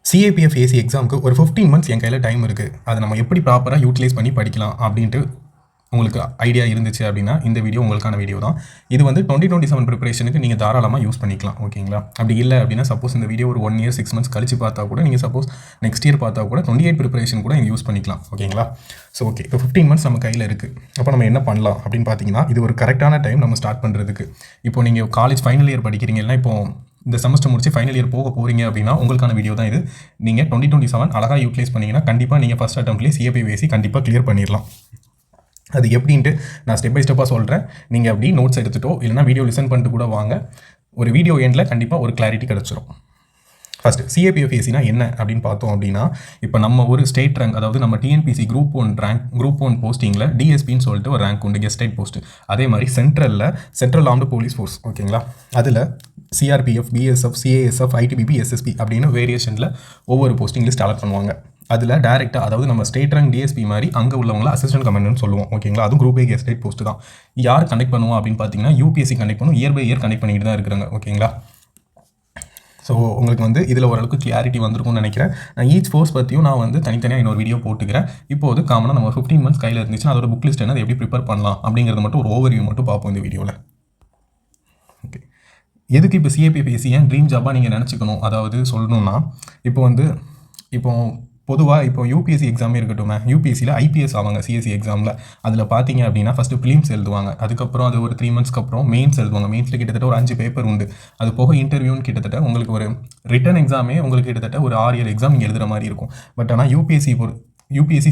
CAPF AC எக்ஸாமுக்கு ஒரு 15 months என் கையில் டைம் இருக்குது. அதை நம்ம எப்படி ப்ராப்பராக யூட்டிலைஸ் பண்ணி படிக்கலாம் அப்படின்ட்டு உங்களுக்கு ஐடியா இருந்துச்சு அப்படின்னா இந்த வீடியோ உங்களுக்கான வீடியோ தான். இது வந்து 2027 ப்ரிப்பரேஷனுக்கு நீங்கள் தாராளமாக யூஸ் பண்ணிக்கலாம். ஓகேங்களா? அப்படி இல்லை அப்படின்னா சப்போஸ் இந்த வீடியோ ஒரு 1 இயர் 6 மந்த்ஸ் கழிச்சு பார்த்தா கூட நீங்கள் சப்போஸ் நெக்ஸ்ட் இயர் பார்த்தா கூட 28 ப்ரிப்பரேஷன் கூட நீங்கள் யூஸ் பண்ணிக்கலாம். ஓகேங்களா? ஸோ ஓகே, இப்போ 15 மந்த்ஸ் நம்ம கையில் இருக்குது. அப்போ நம்ம என்ன பண்ணலாம் அப்படின்னு பார்த்தீங்கன்னா, இது ஒரு கரெக்டான டைம் நம்ம ஸ்டார்ட் பண்ணுறதுக்கு. இப்போ நீங்கள் காலேஜ் ஃபைனல் இயர் படிக்கிறீங்க, இல்லைனா இப்போ இந்த செமஸ்டர் முடிச்சு ஃபைனல் இயர் போக போகிறீங்க அப்படின்னா உங்களுக்கான வீடியோ தான் இது. நீங்கள் 2027 அழகாக யூட்டிலைஸ் பண்ணிங்கன்னா கண்டிப்பாக நீங்கள் ஃபஸ்ட் அட்டம்ப்ட்லேயே CAPF கண்டிப்பாக கிளியர் பண்ணிடலாம். அது எப்படின்ட்டு நான் ஸ்டெப் பை ஸ்டெப்பாக சொல்கிறேன். நீங்கள் அப்படி நோட்ஸ் எடுத்துட்டோ இல்லைனா வீடியோ லிசன் பண்ணிட்டு கூட வாங்க. ஒரு வீடியோ எண்டில் கண்டிப்பாக ஒரு கிளாரிட்டி கிடச்சிரும். ஃபஸ்ட்டு CAPF என்ன அப்படின்னு பார்த்தோம் அப்படின்னா, இப்போ நம்ம ஒரு ஸ்டேட் ரேங்க், அதாவது நம்ம TNPC குரூப் 1 போஸ்டிங்கில் DSPன்னு சொல்லிட்டு ஒரு ரேங்க் உண்டு, கெஸ்ட் போஸ்ட்டு. அதே மாதிரி சென்ட்ரல் ஆர்ம்டு போலீஸ் ஃபோர்ஸ். ஓகேங்களா? அதில் CRPF, BSF, CASF, ITBP, SSP அப்படின்னு வேரியேஷனில் ஒவ்வொரு போஸ்டிங் லிஸ்ட் அலாட் பண்ணுவாங்க. அதில் டேரெக்டாக, அதாவது நம்ம ஸ்டேட் ரேங்க் DSP மாதிரி அங்கே உள்ளவங்கள அசிஸ்டன்ட் கமாண்டர்னு சொல்லுவோம். ஓகேங்களா? அதுவும் குரூப் A கெஸ்ட் போஸ்ட்டு தான். யார் கனெக்ட் பண்ணுவோம் அப்படின்னு பார்த்தீங்கன்னா UPSC கனெக்ட் பண்ணுவோம். இயர் பை இயர் கனெக்ட் பண்ணிட்டு தான் இருக்கிறாங்க. ஓகேங்களா? ஸோ உங்களுக்கு வந்து இதில் ஓரளவுக்கு கிளாரிட்டி வந்திருக்கும்னு நினைக்கிறேன். நான் ஈச் ஃபோர்ஸ் பற்றியும் நான் வந்து தனித்தனியாக இன்னொரு வீடியோ போட்டுக்கிறேன். இப்போது காமனாக நம்ம 15 மந்த்ஸ் கையில் இருந்துச்சுன்னா அதோட புக் லிஸ்ட் என்ன, அதை எப்படி ப்ரிப்பேர் பண்ணலாம் அப்படிங்கிறது மட்டும் ஒரு ஓவர்வியூ மட்டும் பார்ப்போம் இந்த வீடியோவில். ஓகே, எதுக்கு இப்போ CAPF ஏன் ட்ரீம் ஜாபாக நீங்கள் நினச்சிக்கணும், அதாவது சொல்லணும்னா, இப்போ பொதுவாக இப்போ UPSC எக்ஸாமே இருக்கட்டும், UPSCயில் IPS ஆவாங்க CSE எக்ஸாமில். அதில் பார்த்தீங்க அப்படின்னா ஃபஸ்ட்டு ப்ரிலிம்ஸ் எழுதுவாங்க. அதுக்கப்புறம் அது ஒரு 3 மந்த்ஸ்க்கு அப்புறம் மெயின்ஸ் எழுதுவாங்க. மெயின்ஸில் கிட்டத்தட்ட ஒரு 5 பேப்பர் உண்டு. அது போக இன்டர்வியூன்னு கிட்டத்தட்ட உங்களுக்கு ஒரு ரிட்டன் எக்ஸாமே உங்களுக்கு கிட்டத்தட்ட ஒரு 6-7 எக்ஸாம் நீங்கள் எழுதுகிற மாதிரி இருக்கும். பட் ஆனால் UPSC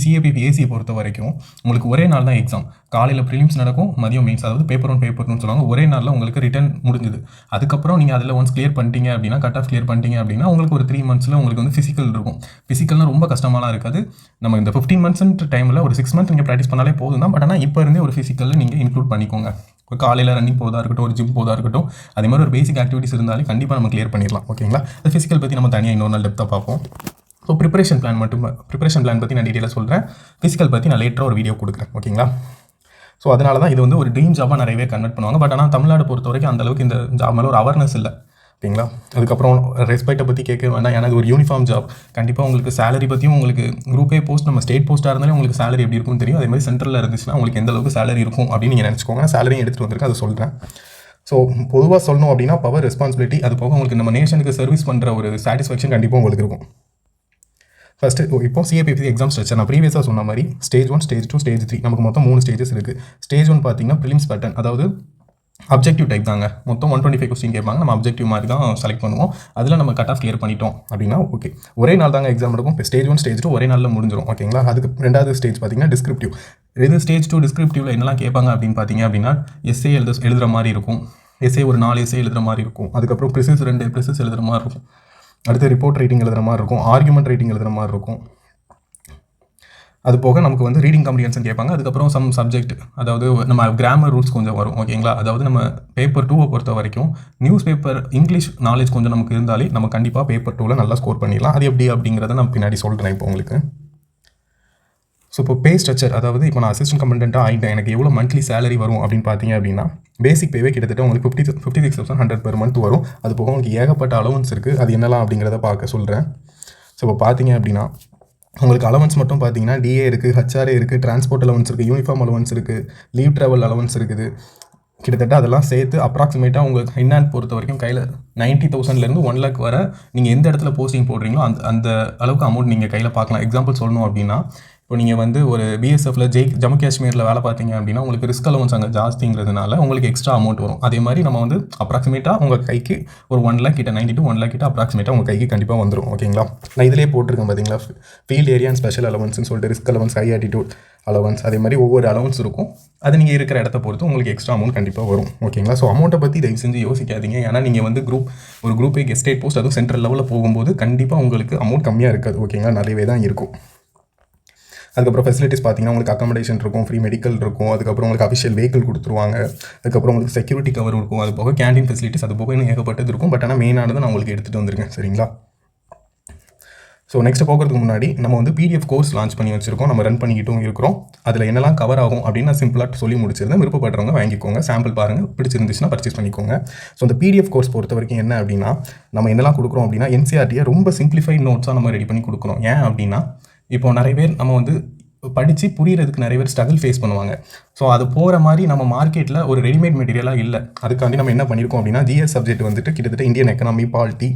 CAPF பொறுத்த வரைக்கும் உங்களுக்கு ஒரே நாள் தான் எக்ஸாம். காலையில் ப்ரிலிம்ஸ் நடக்கும், மதியம் மெயின்ஸ், அதாவது பேப்பர் 1 பேப்பர் 2 சொல்லுவாங்க. ஒரே நாளில் உங்களுக்கு ரிட்டன் முடிஞ்சுது. அதுக்கப்புறம் நீங்கள் அதில் ஒன்ஸ் கிளியர் பண்ணிட்டீங்க அப்படின்னா, கட் ஆஃப் கிளியர் பண்ணிட்டீங்க அப்படின்னா உங்களுக்கு ஒரு 3 மந்த்ஸில் உங்களுக்கு வந்து ஃபிசிக்கல் இருக்கும். ஃபிசிக்கல்னால் ரொம்ப கஷ்டமாலாம் இருக்காது. நம்ம இந்த 15 மந்த்ஸ்ன்ற டைமில் ஒரு 6 மந்த்ஸ் நீங்கள் ப்ராக்டிஸ் பண்ணாலே போதும் தான். பட் ஆனால் இப்போ இருந்தே ஒரு ஃபிசிக்கலில் நீங்கள் இன்க்ளூட் பண்ணிக்கோங்க. இப்போ காலையில் ரன்னிங் போதா இருக்கட்டும், ஒரு ஜிம் போதா இருக்கட்டும், அதே மாதிரி ஒரு பேசிக் ஆக்டிவிட்டிஸ் இருந்தாலே கண்டிப்பாக நம்ம கிளியர் பண்ணிடலாம். ஓகேங்களா? அது ஃபிசிக்கல் பற்றி நம்ம தனியாக இன்னொரு நாள் டெப்த்தாக பார்ப்போம். ஸோ ப்ரிப்பரேஷன் பிளான் பற்றி நான் டீட்டெயிலாக சொல்கிறேன். ஃபிசிக்கல் பற்றி நான் லேட்டராக ஒரு வீடியோ கொடுக்குறேன். ஓகேங்களா? ஸோ அதனால தான் இது வந்து ஒரு ட்ரீம் ஜாபாக நிறையவே கன்வெர்ட் பண்ணுவாங்க. பட் ஆனால் தமிழ்நாடு பொறுத்த வரைக்கும் அந்தளவுக்கு இந்த ஜாப் மேலே ஒரு அவேர்னஸ் இல்லை. ஓகேங்களா? அதுக்கப்புறம் ரெஸ்பெக்டை பற்றி கேட்க வேண்டாம். ஏன்னா இது ஒரு யூனிஃபார்ம் ஜாப். கண்டிப்பாக உங்களுக்கு சேலரி பற்றியும், உங்களுக்கு குரூப் A போஸ்ட், நம்ம ஸ்டேட் போஸ்ட்டாக இருந்தாலும் உங்களுக்கு சேலரி எப்படி இருக்கும்னு தெரியும். அதே மாதிரி சென்ட்ரலில் இருந்துச்சுன்னா உங்களுக்கு எந்த அளவுக்கு சேலரி இருக்கும் அப்படின்னு நீங்கள் நினச்சிக்கோங்க. சேலரியும் எடுத்துகிட்டு வந்திருக்கு, அதை சொல்கிறேன். ஸோ பொதுவாக சொல்லணும் அப்படின்னா பவர், ரெஸ்பான்சிபிலிட்டி, அது போக உங்களுக்கு நம்ம நேஷனுக்கு சர்வீஸ் பண்ணுற ஒரு சாட்டிஸ்ஃபேக்ஷன் கண்டிப்பாக உங்களுக்கு இருக்கும். ஃபஸ்ட்டு இப்போ CAPF எக்ஸாம் ஸ்ட்ரக்சர் நான் ப்ரீவியஸாக சொன்ன மாதிரி ஸ்டேஜ் 1, ஸ்டேஜ் 2, ஸ்டேஜ் 3 நமக்கு மொத்தம் 3 ஸ்டேஜஸ் இருக்குது. ஸ்டேஜ் 1 பார்த்தீங்கன்னா ப்ரிலிம்ஸ் பேட்டர்ன், அதாவது அப்ஜெக்டிவ் டைப் தாங்க. மொத்தம் 125 கொஸ்டின் கேட்பாங்க. நம்ம அப்ஜெக்டிவ் மாதிரி தான் செலக்ட் பண்ணுவோம். அதில் நம்ம கட் ஆஃப் கிளியர் பண்ணிட்டோம் அப்படின்னா ஓகே. ஒரே நாள் தாங்க எக்ஸாம் இருக்கும். இப்போ ஸ்டேஜ் 1, ஸ்டேஜ் 2 ஒரே நாளில் முடிஞ்சிடும். ஓகேங்களா? அதுக்கு ரெண்டாவது ஸ்டேஜ் பார்த்தீங்கன்னா டிஸ்கிரிப்டிவ். இது ஸ்டேஜ் 2 டிஸ்கிரிப்டிவில் என்னெல்லாம் கேட்பாங்க அப்படின்னு பார்த்தீங்க அப்படின்னா, எஸ்ஏ எழுதுகிற மாதிரி இருக்கும். எஸ்ஏ ஒரு 4 எஸ்ஏ எழுதுகிற மாதிரி இருக்கும். அதுக்கப்புறம் ப்ரிசஸ் 2 ப்ரிசஸ் எழுதுகிற மாதிரி இருக்கும். அடுத்து ரிப்போர்ட் ரைட்டிங் எழுதுகிற மாதிரி இருக்கும். ஆர்குமெண்ட் ரைட்டிங் எழுதுகிற மாதிரி இருக்கும். அது போக நமக்கு வந்து ரீடிங் காம்ப்ரிஹென்ஷன் கேட்பாங்க. அதுக்கப்புறம் சம் சப்ஜெக்ட், அதாவது நம்ம கிராமர் ரூல்ஸ் கொஞ்சம் வரும். ஓகேங்களா? அதாவது நம்ம பேப்பர் 2 பொறுத்த வரைக்கும் நியூஸ் பேப்பர் இங்கிலீஷ் நாலேஜ் கொஞ்சம் நமக்கு இருந்தாலே நம்ம கண்டிப்பாக பேப்பர் 2ல் நல்லா ஸ்கோர் பண்ணிடலாம். அது எப்படி அப்படிங்கிறத நான் பின்னாடி சொல்கிறேன் இப்போ உங்களுக்கு. ஸோ இப்போ பே ஸ்ட்ரக்சர், அதாவது இப்போ நான் அசிஸ்டன்ட் கமாண்டண்ட்டாக ஆகிட்டேன், எனக்கு எவ்வளோ மந்த்லி சேலரி வரும் அப்படின்னு பார்த்தீங்க அப்படின்னா, பேசிக் பேவே கிட்டத்தட்ட உங்களுக்கு 56,100 பெர் மந்த் வரும். அது போக உங்களுக்கு ஏகப்பட்ட அலவன்ஸ் இருக்குது. அது என்னலாம் அப்படிங்கிறத பார்க்க சொல்கிறேன். ஸோ இப்போ பார்த்தீங்க அப்படின்னா உங்களுக்கு அலவன்ஸ் மட்டும் பார்த்தீங்கன்னா DA இருக்குது, HRA இருக்குது, டிரான்ஸ்போர்ட் அலவன்ஸ் இருக்குது, யூனிஃபார்ம் அலவன்ஸ் இருக்குது, லீவ் ட்ராவல் அலவன்ஸ் இருக்குது. கிட்டத்தட்ட அதெல்லாம் சேர்த்து அப்ராக்சிமேட்டாக உங்களுக்கு இன்ஹேண்ட் பொறுத்த வரைக்கும் கையில் 90,000லேருந்து 1 lakh வர நீங்கள் எந்த இடத்துல போஸ்டிங் போடுறீங்களோ அந்த அளவுக்கு அமௌண்ட் நீங்கள் கையில் பார்க்கலாம். எக்ஸாம்பிள் சொல்லணும் அப்படின்னா, இப்போ நீங்கள் வந்து ஒரு BSFல ஜம்மு காஷ்மீரில் வேலை பார்த்தீங்க அப்படின்னா உங்களுக்கு ரிஸ்க் அலவன்ஸ் அங்கே ஜாஸ்திங்கிறதுனால உங்களுக்கு எக்ஸ்ட்ரா அமௌண்ட் வரும். அதே மாதிரி நம்ம வந்து அப்ராக்சிமேட்டாக உங்கள் கைக்கு ஒரு 1 lakh கிட்ட, 90 to 1 lakh கிட்ட அப்ராக்சிமேட்டாக உங்கள் கைக்கு கண்டிப்பாக வந்துடும். ஓகேங்களா? நான் இதிலே போட்டிருக்கேன் பார்த்தீங்களா, ஃபீல்ட் ஏரியா அண்ட் ஸ்பெஷல் அலவன்ஸ்னு சொல்லிட்டு risk allowance, high attitude allowance, அதே மாதிரி ஒவ்வொரு அலவன்ஸ் இருக்கும். அது நீங்கள் இருக்கிற இடத்த பொறுத்து உங்களுக்கு எக்ஸ்ட்ரா அமௌண்ட் கண்டிப்பாக வரும். ஓகேங்களா? ஸோ அமௌண்ட்டை பற்றி தயவு செஞ்சு யோசிக்காதீங்க. ஏன்னா நீங்கள் வந்து குரூப் A ஸ்டேட் போஸ்ட், அதுவும் சென்ட்ரல் லெவலில் போகும்போது கண்டிப்பாக உங்களுக்கு அமௌண்ட் கம்மியாக இருக்காது. ஓகேங்களா? நிறையவே தான் இருக்கும். அதுக்கப்புறம் ஃபெசிலிட்டிஸ் பார்த்தீங்கன்னா உங்களுக்கு அக்காமடேஷன் இருக்கும், ஃப்ரீ மெடிக்கல் இருக்கும், அதுக்கப்புறம் உங்களுக்கு அஃபிஷியல் வெஹிக்கிள் கொடுத்துருவாங்க, அதுக்கப்புறம் உங்களுக்கு செக்யூரிட்டி கவர் இருக்கும், அது போக கேண்டீன் ஃபெசிலிட்டிஸ், அது போக இன்னும் ஏகப்பட்டது இருக்கும். பட் ஆனால் மெயினானது நான் உங்களுக்கு எடுத்துகிட்டு வந்துருக்கேன். சரிங்களா? ஸோ நெக்ஸ்ட் போகிறதுக்கு முன்னாடி நம்ம வந்து பிடிஎஃப் கோர்ஸ் லான்ச் பண்ணி வச்சிருக்கோம், நம்ம ரன் பண்ணிக்கிட்டும் இருக்கிறோம். அதில் என்னெல்லாம் கவர் ஆகும் அப்படின்னு நான் சிம்பிளாக சொல்லி முடிச்சிருந்தேன். விருப்பப்படுறவங்க வாங்கிக்கோங்க, சாம்பிள் பாருங்கள், பிடிச்சிருந்துச்சுன்னா பர்ச்சேஸ் பண்ணிக்கோங்க. ஸோ அந்த பிடிஎஃப் கோர்ஸ் பொறுத்த வரைக்கும் என்ன அப்படின்னா, நம்ம என்னெல்லாம் கொடுக்குறோம் அப்படின்னா என்சிஆர்டியை ரொம்ப சிம்பிளிஃபைட் நோட்ஸாக நம்ம ரெடி பண்ணி கொடுக்குறோம். ஏன் அப்படின்னா இப்போ நிறைய பேர் நம்ம வந்து படித்து புரியறதுக்கு நிறைய பேர் ஸ்ட்ரகிள் ஃபேஸ் பண்ணுவாங்க. ஸோ அது போகிற மாதிரி நம்ம மார்க்கெட்டில் ஒரு ரெடிமேட் மெட்டீரியலாக இல்லை. அதுக்காண்டி நம்ம என்ன பண்ணியிருக்கோம் அப்படின்னா ஜிஎஸ் சப்ஜெக்ட் வந்துட்டு கிட்டத்தட்ட Indian economy, polity,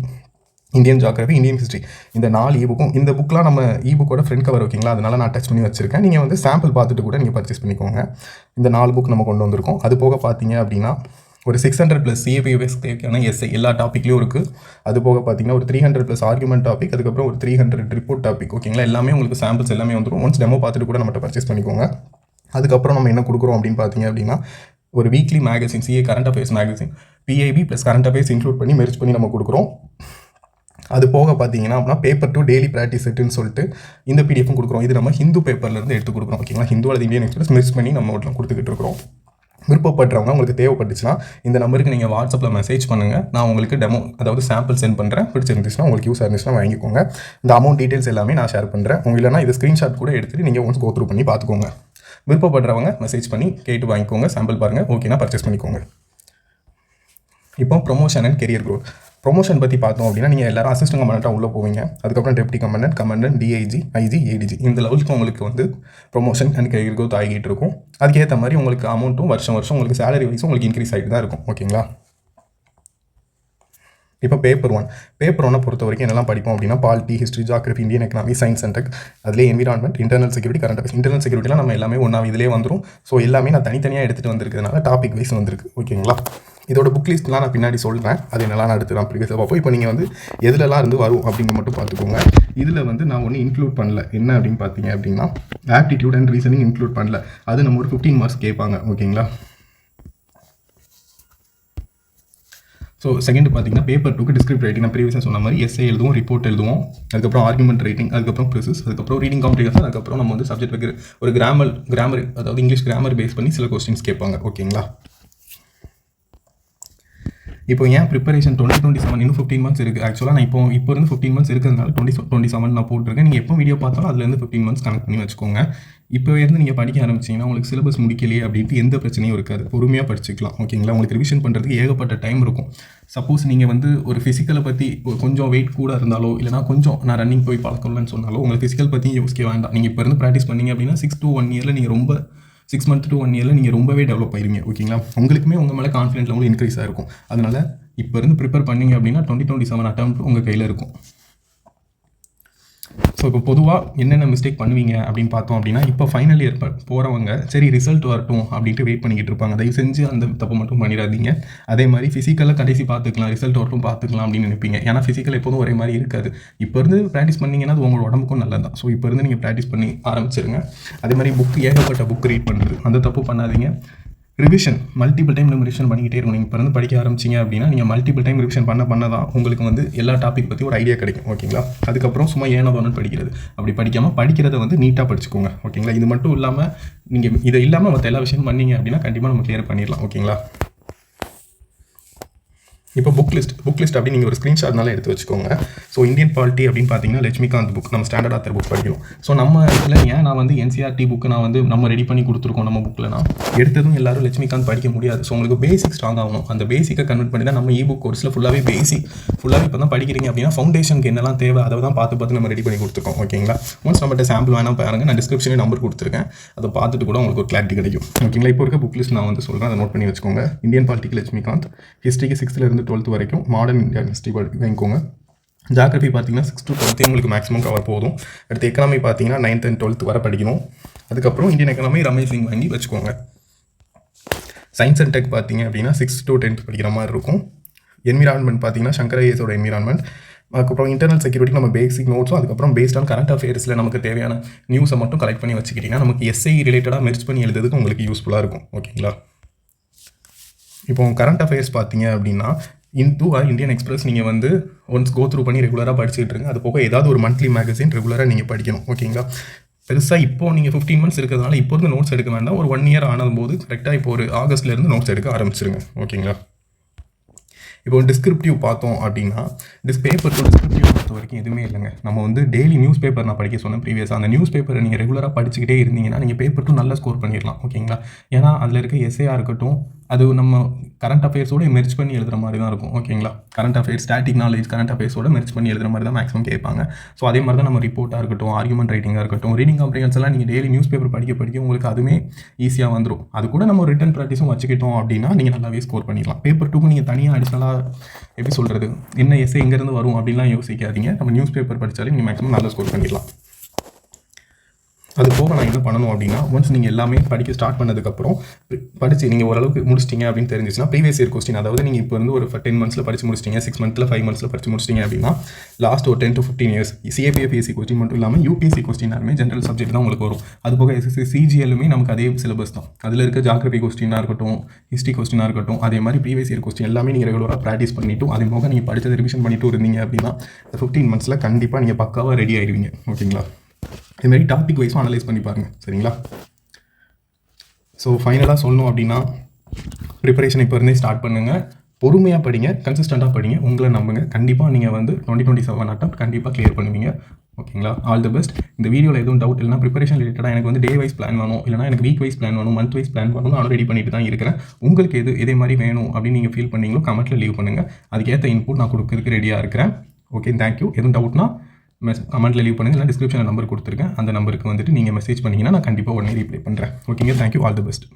Indian geography, Indian history, இந்த 4 இபுக்கும், இந்த புக்கெலாம் நம்ம இபுக்கோட ஃப்ரண்ட் கவர் ஓகேங்களா, அதனால் நான் டச் பண்ணி வச்சுருக்கேன். நீங்கள் வந்து சாம்பிள் பார்த்துட்டு கூட நீங்கள் பர்ச்சேஸ் பண்ணிக்கோங்க. இந்த 4 புக் நம்ம கொண்டு வந்திருக்கோம். அது போக பார்த்தீங்க அப்படின்னா ஒரு 600+ CAPF எஸ்ஐ எல்லா டாப்பிக்லையும் இருக்குது. அது போக பார்த்தீங்கன்னா ஒரு 300+ ஆர்குமெண்ட் டாபிக், அதுக்கப்புறம் ஒரு 300 ரிப்போர்ட் டாபிக் ஓகேங்களா. எல்லாமே உங்களுக்கு சாம்பிள்ஸ் எல்லாமே வந்துடும். ஒன்ஸ் டெமோ பார்த்துட்டு கூட நம்மகிட்ட பர்ச்சேஸ் பண்ணிக்கோங்க. அதுக்கப்புறம் நம்ம என்ன கொடுக்குறோம் அப்படின்னு பார்த்தீங்க அப்படின்னா ஒரு weekly magazine, CA current affairs magazine, PIB + current affairs include பண்ணி மெர்ஜ் பண்ணி நம்ம கொடுக்குறோம். அது போக பார்த்தீங்கன்னா அப்படின்னா பேப்பர் டு டெய்லி ப்ராக்டிஸ் செட்டுன்னு சொல்லிட்டு இந்த பிடிஎஃப்பும் கொடுக்குறோம். இது நம்ம ஹிந்து பேப்பர்லேருந்து எடுத்து கொடுக்குறோம் ஓகேங்களா. ஹிந்து அல்லது இந்தியன் எக்ஸ்பிரஸ் மிக்ஸ் பண்ணி நம்ம வீட்டில் கொடுத்துக்கிட்டு இருக்கிறோம். விருப்பப்படுறவங்க உங்களுக்கு தேவைப்பட்டுச்சுன்னா இந்த நம்பருக்கு நீங்கள் வாட்ஸ்அப்பில் மெசேஜ் பண்ணுங்கள். நான் உங்களுக்கு டெமோ அதாவது சாம்பிள் சென்ட் பண்ணுறேன். பிடிச்சிருந்துச்சுன்னா உங்களுக்கு யூஸ் இருந்துச்சுன்னா வாங்கிக்கோங்க. இந்த அமௌண்ட் டீட்டெயில்ஸ் எல்லாமே நான் ஷேர் பண்ணுறேன். உங்களுக்கு இல்லைனா இது ஸ்க்ரீன்ஷாட் கூட எடுத்துகிட்டு நீங்கள் ஒன்ஸ் கோ த்ரூ பண்ணி பார்த்துக்கோங்க. விருப்பப்படுறவங்க மெசேஜ் பண்ணி கேட்டு வாங்கிக்கோங்க. சாம்பிள் பாருங்கள், ஓகேனா பர்ச்சேஸ் பண்ணிக்கோங்க. இப்போ promotion and career growth. Promotion பற்றி பார்த்தோம் அப்படின்னா நீங்கள் எல்லாரும் அசிஸ்டன்ட் கமாண்டண்ட்டாக உள்ளே போவீங்க. அதுக்கப்புறம் deputy commandant, DIG, IG, ADG இந்த லெவலுக்கு உங்களுக்கு வந்து ப்ரொமோஷன் அண்ட் கெரியர் க்ரோத் ஆகிட்டு இருக்கும். அதுக்கேற்ற மாதிரி உங்களுக்கு அமௌண்ட்டும் வருஷம் உங்களுக்கு சேலரி வைஸும் உங்களுக்கு இன்க்ரீஸ் ஆகிட்டு தான் இருக்கும் ஓகேங்களா. இப்போ பேப்பர் 1 பொறுத்த வரைக்கும் என்னெல்லாம் படிப்போம் அப்படின்னா polity, history, geography, Indian economy, science and tech, அதிலே environment, internal security, current affairs. Internal செக்யூரிட்டிலாம் நம்ம எல்லாமே ஒன்றா இதிலே வந்துடும். ஸோ எல்லாமே நான் தனித்தனியாக எடுத்துகிட்டு வந்திருக்கிறதுனால டாபிக் வைஸ் வந்திருக்கு ஓகேங்களா. இதோட புக் லிஸ்ட்லாம் நான் பின்னாடி சொல்கிறேன். அது என்னெல்லாம் நான் எடுத்து நான் ப்ரீவியஸாக பார்ப்போம். இப்போ நீங்கள் வந்து எதுலலாம் இருந்து வரும் அப்படிங்க மட்டும் பார்த்துக்கோங்க. இதில் வந்து நான் ஒன்றும் இன்க்ளூட் பண்ணல. என்ன அப்படின்னு பார்த்தீங்க அப்படின்னா ஆப்டிடியூட் அண்ட் ரீசனிங் இன்க்ளூட் பண்ணல. அது நம்ம ஒரு 15 மார்க்ஸ் கேட்பாங்க ஓகேங்களா. ஸோ செகண்ட் பார்த்தீங்கன்னா பேப்பர் 2க்கு டிஸ்கிரிப்ட் ரைட்டிங் நான் ப்ரீவியஸாக சொன்ன மாதிரி எஸ்ஏ எழுதுவோம், ரிப்போர்ட் எழுதுவோம், அதுக்கப்புறம் ஆர்குமெண்ட் ரைட்டிங், அதுக்கப்புறம் ப்ரிசஸ், அதுக்கப்புறம் ரீடிங் காம்ப்ரிஹென்ஷன், அதுக்கப்புறம் நம்ம வந்து சப்ஜெக்ட் வைக்கிற ஒரு கிராமர் அதாவது இங்கிலீஷ் கிராமர் பேஸ் பண்ணி சில கொஸ்டின்ஸ் கேட்பாங்க ஓகேங்களா. இப்போ ஏன் ப்ரிப்பரேஷன் 2027 இன்னும் 15 மந்த்ஸ் இருக்குது. ஆக்சுவலாக நான் இப்போ இருந்து 15 மந்த்ஸ் இருக்கிறதுனால 2027 நான் போட்டிருக்கேன். நீங்கள் எப்போ வீடியோ பார்த்தாலும் அதுலேருந்து 15 மந்த்ஸ் கனெக்ட் பண்ணி வச்சுக்கோங்க. இப்போ இருந்து நீங்கள் படிக்க ஆரம்பிச்சிங்கன்னா உங்களுக்கு சிலபஸ் முடிக்கலையே அப்படின்ட்டு எந்த பிரச்சனையும் இருக்காது. பொறுமையாக படிச்சுக்கலாம் ஓகேங்களா. உங்களுக்கு ரிவிஷன் பண்ணுறதுக்கு ஏகப்பட்ட டைம் இருக்கும். சப்போஸ் நீங்கள் வந்து ஒரு ஃபிசிக்கலை பற்றி கொஞ்சம் வெயிட் கூட இருந்தாலோ இல்லைனா கொஞ்சம் நான் ரன்னிங் போய் பழக்கலன்னு சொன்னாலோ உங்களுக்கு ஃபிசிக்கல் பற்றி யோசிக்க வேண்டாம். நீங்கள் இப்போ இருந்து ப்ராக்டிஸ் பண்ணிங்க அப்படின்னா 6 to 1 இயரில் நீங்கள் ரொம்ப 6 months to 1 yearல நீங்கள் ரொம்பவே டெவலப் ஆயிருவீங்க ஓகேங்களா. உங்களுக்குமே உங்கள் மேலே கான்ஃபிடென்ட் லெவல் இன்க்ரீஸ் ஆகிருக்கும். அதனால் இப்போ இருந்து ப்ரிப்பேர் பண்ணிங்க அப்படின்னா 2027 அட்டெம்ப்ட் உங்கள் கையில் இருக்கும். ஸோ இப்போ பொதுவாக என்னென்ன மிஸ்டேக் பண்ணுவீங்க அப்படின்னு பார்த்தோம் அப்படின்னா இப்போ ஃபைனல் இயர் போகிறவங்க சரி ரிசல்ட் வரட்டும் அப்படின்ட்டு வெயிட் பண்ணிக்கிட்டு இருப்பாங்க. தயவு செஞ்சு அந்த தப்பு மட்டும் பண்ணிடாதீங்க. அதே மாதிரி ஃபிசிக்கலாக கடைசி பார்த்துக்கலாம், ரிசல்ட் வரட்டும் பார்த்துக்கலாம் அப்படின்னு நினைப்பீங்க. ஏன்னா ஃபிசிக்கல் எப்போதும் ஒரே மாதிரி இருக்காது. இப்போ இருந்து ப்ராக்டிஸ் பண்ணிங்கன்னா அது உங்களோட உடம்புக்கும் நல்லது தான். ஸோ இப்போ இருந்து நீங்கள் ப்ராக்டிஸ் பண்ணி ஆரம்பிச்சிருங்க. அதே மாதிரி ஏகப்பட்ட புக் ரீட் பண்ணுறது அந்த தப்பு பண்ணாதீங்க. ரிவிஷன் மல்டிபிள் டைம் நம்ம ரிவிஷன் பண்ணிக்கிட்டே இருக்கும். நீங்கள் இப்போ இருந்து படிக்க ஆரம்பிச்சிங்க அப்படின்னா நீங்கள் மல்டிபிள் டைம் ரிவிஷன் பண்ண தான் உங்களுக்கு வந்து எல்லா டாபிக் பற்றி ஒரு ஐடியா கிடைக்கும் ஓகேங்களா. அதுக்கப்புறம் சும்மா ஏனோன்னு படிக்கிறது அப்படி படிக்காமல் படிக்கிறத வந்து நீட்டாக படிச்சுக்கோங்க ஓகேங்களா. இது மட்டும் இல்லாமல் நீங்கள் இதை இல்லாமல் மற்ற எல்லா விஷயம் பண்ணீங்க அப்படின்னா கண்டிப்பாக நம்ம கிளியர் பண்ணிடலாம் ஓகேங்களா. இப்போ புக் லிஸ்ட் அப்படி நீங்கள் ஒரு ஸ்க்ரீன்ஷாட்னால எடுத்து வச்சுக்கோங்க. ஸோ இந்தியன் பாலிட்டி அப்படின்னு பார்த்தீங்கன்னா லட்சுமிகாந்த் புக் நம்ம ஸ்டாண்டர்ட் ஆத்தர் புக் படிக்கணும். ஸோ நம்ம இதில் ஏன் நான் வந்து என்சிஆர்டி புக்கு நான் வந்து நம்ம ரெடி பண்ணி கொடுத்துருக்கோம். நம்ம புக்கில் நான் எடுத்ததும் எல்லாரும் லட்சுமிகாந்த் படிக்க முடியாது. ஸோ உங்களுக்கு பேசிக் ஸ்ட்ராங் ஆகணும். அந்த பேசிக்கை கன்வெர்ட் பண்ணி தான் நம்ம புக் கோர்ஸில் ஃபுல்லாகவே இப்போ தான் படிக்கிறீங்க அப்படின்னா ஃபவுண்டேஷனுக்கு என்னெல்லாம் தேவை அதை தான் பார்த்து நம்ம ரெடி பண்ணி கொடுத்துருக்கோம் ஓகேங்களா. ஒன்ஸ் நம்மகிட்ட சாம்பிள் வேணால் பாருங்கள், நான் டிஸ்கிரிப்ஷனில் நம்பர் கொடுத்துருக்கேன். அதை பார்த்துட்டு கூட உங்களுக்கு ஒரு கிளாரிட்டி கிடைக்கும் ஓகேங்களா. இப்போ இருக்க புக் லிஸ்ட் நான் வந்து சொல்கிறேன், அதை நோட் பண்ணி வச்சுக்கோங்க. இந்தியன் பாலிட்டிக்கு லட்சுமிகாந்த், ஹிஸ்ட்ரிக்கு 6th 12th வரைக்கும் மாடர்ன் இந்தியன் ஹிஸ்ட்ரி வாங்கிக்கோங்க. ஜியோகிராஃபி பார்த்தீங்கன்னா 6 to 12 உங்களுக்கு மேக்ஸிமம் கவர் போதும். அடுத்து எக்கனாமி பார்த்தீங்கன்னா 9th and 12th வரை படிக்கணும். அதுக்கப்புறம் இந்தியன் எக்கனாமி ரமேஷ் சிங் வாங்கி வச்சுக்கோங்க. சயின்ஸ் அண்ட் டெக் பார்த்தீங்க அப்படின்னா 6th to 10th படிக்கிற மாதிரி இருக்கும். என்விரான்மெண்ட் பார்த்தீங்கன்னா சங்கர் ஐஎஸோட என்விரான்மெண்ட். அதுக்கப்புறம் இன்டர்னல் செக்யூரிட்டி நம்ம பேசிக் நோட்ஸும் அதுக்கப்புறம் பேஸ்ட் ஆன் கரண்ட் அஃபேர்ஸில் நமக்கு தேவையான நியூஸை மட்டும் கலெக்ட் பண்ணி வச்சுக்கிட்டிங்கன்னா நமக்கு எஸ்ஐ ரிலேட்டடாக மெர்ஜ் பண்ணி எழுதுறதுக்கு உங்களுக்கு யூஸ்ஃபுல்லாக இருக்கும் ஓகேங்களா. இப்போ கரண்ட் அஃபேர்ஸ் பார்த்தீங்க அப்படின்னா இந்து இந்தியன் எக்ஸ்பிரஸ் நீங்கள் வந்து ஒன்ஸ் கோ த்ரூ பண்ணி ரெகுலராக படிச்சுட்டு இருங்க. அது போக ஏதாவது ஒரு மந்த்லி மேகசின் ரெகுலராக நீங்கள் படிக்கணும் ஓகேங்களா. பெருசாக இப்போது நீங்கள் 15 months இருக்கிறதுனால இப்போ இருந்து நோட்ஸ் எடுக்க வேண்டாம். ஒரு 1 year ஆனதும்போது கரெக்டாக இப்போ ஒரு ஆகஸ்ட்லேருந்து நோட்ஸ் எடுக்க ஆரம்பிச்சிருங்க ஓகேங்களா. இப்போ டிஸ்கிரிப்டிவ் பார்த்தோம் அப்படின்னா பேப்பர் 2 டிஸ்கிரிப்டிவ் பொறுத்த வரைக்கும் எதுவுமே இல்லைங்க. நம்ம வந்து டெய்லி நியூஸ் பேப்பர் நான் படிக்க சொன்னேன் ப்ரீவியஸாக. அந்த நியூஸ் பேப்பரை நீங்கள் ரெகுலராக படிச்சுக்கிட்டே இருந்தீங்கன்னா நீங்கள் பேப்பர் 2 நல்லா ஸ்கோர் பண்ணிடலாம். ஓகேங்களா? ஏன்னா அதில் இருக்க எஸ்ஏயாக இருக்கட்டும், அது நம்ம கரண்ட் அஃபேர்ஸோட மெர்ஜ் பண்ணி எழுதுகிற மாதிரி தான் இருக்கும். ஓகேங்களா? Current affairs, static knowledge, current அஃபேர்ஸோட மெர்ஜ் பண்ணி எழுதுகிற மாதிரி தான் மேக்ஸிமம் கேட்பாங்க. ஸோ அதே மாதிரி தான் நம்ம ரிப்போர்ட்டாக இருக்கட்டும், ஆர்குமெண்ட் ரைட்டிங்காக இருக்கட்டும், ரீடிங் காம்ப்ரிஹென்ஸ் எல்லாம் நீங்கள் டெய்லி நியூஸ் பேப்பர் படிக்க உங்களுக்கு அதுவுமே ஈஸியாக வந்துடும். அது கூட நம்ம ரிட்டன் ப்ராக்டிஸும் வச்சுக்கிட்டோம் அப்படின்னா நீங்கள் நல்லாவே ஸ்கோர் பண்ணிடலாம். பேப்பர் 2க்கு நீங்கள் தனியாக அடிஷ்னலாக எப்படி சொல்கிறது, என்ன எஸ்ஏ எங்கேருந்து வரும் அப்படின்லாம் யோசிக்காதீங்க. நம்ம நியூஸ் பேப்பர் படித்தாலே நீங்கள் மேக்ஸிமம் நல்லா ஸ்கோர் பண்ணிடலாம். அது போக நான் என்ன பண்ணணும் அப்படின்னா, ஒன்ஸ் நீங்கள் எல்லாமே படிக்க ஸ்டார்ட் பண்ணதுக்கப்புறம் படித்து நீங்கள் ஓரளவுக்கு முடிச்சிட்டிங்க அப்படின்னு தெரிஞ்சிச்சுன்னா ப்ரீவியஸ் இயர் கொஸ்டின், அதாவது நீங்கள் இப்போ வந்து ஒரு 10 மந்த்ஸில் படித்து முடிச்சிட்டிங்க, 6 மந்த்தில் 5 மந்த்ஸில் படித்து முடிச்சிட்டிங்க அப்படின்னா லாஸ்ட் ஒரு 10 to 15 years CAPF PSC question மட்டும் இல்லாமல் UPSC கொஸ்டினாலுமே ஜென்ரல் சப்ஜெக்ட் தான் உங்களுக்கு வரும். அது போக SSC CGLுமே நமக்கு அதே சிலபஸ் தான். அதில் இருக்க ஜாகிரபி கொஸ்டினாக இருக்கட்டும், ஹிஸ்ட்ரி கொஸ்டினாக இருக்கட்டும், அதே மாதிரி ப்ரீவியஸ் இயர் கொஸ்டின் எல்லாமே நீங்கள் ரெகுலராக ப்ராக்டிஸ் பண்ணிவிட்டு அதே போக நீங்கள் படித்ததை ரிவிஷன் பண்ணிட்டு இருந்தீங்க அப்படின்னா 15 மந்த்ஸில் கண்டிப்பாக நீங்கள் பக்காவாக ரெடி ஆகிடுவீங்க. ஓகேங்களா? இதுமாரி டாபிக் வைஸும் அனலைஸ் பண்ணி பாருங்கள். சரிங்களா? ஸோ ஃபைனலாக சொல்லணும் அப்படின்னா, ப்ரிப்பரேஷன் இப்போ இருந்தே ஸ்டார்ட் பண்ணுங்கள். பொறுமையாக படிங்க, கன்சிஸ்டண்ட்டாக படிங்க. உங்களை நம்புங்க. கண்டிப்பாக நீங்கள் வந்து 2027 அட்டம் கண்டிப்பாக கிளியர் பண்ணுவீங்க. ஓகேங்களா? All the best. இந்த வீடியோவில் எதுவும் டவுட் இல்லைனா, ப்ரிப்பரேஷன் ரிலேட்டடாக எனக்கு வந்து டே வைஸ் பிளான் வேணும், இல்லைனா எனக்கு வீக் வைஸ் பிளான் வேணும், மந்த் வைஸ் பிளான் வேணும், நானும் ரெடி பண்ணிட்டு தான் இருக்கிறேன். உங்களுக்கு இதே மாதிரி வேணும் அப்படின்னு நீங்கள் ஃபீல் பண்ணீங்களோ கமெண்ட்டில் லீவ் பண்ணுங்கள். அதுக்கேற்ற இன்புட் நான் கொடுக்கறதுக்கு ரெடியாக இருக்கிறேன். Okay, thank you. எதுவும் டவுட்னா கமெண்ட்டில் லீவ் பண்ணுங்கள். இல்லை டிஸ்கிரிப்ஷனில் நம்பர் கொடுத்துருக்கேன், அந்த நம்பருக்கு வந்துட்டு நீங்கள் மெசேஜ் பண்ணிங்கன்னா நான் கண்டிப்பாக உடனே ரீப்ளை பண்ணுறேன். ஓகேங்க, தேங்க்யூ. All the best.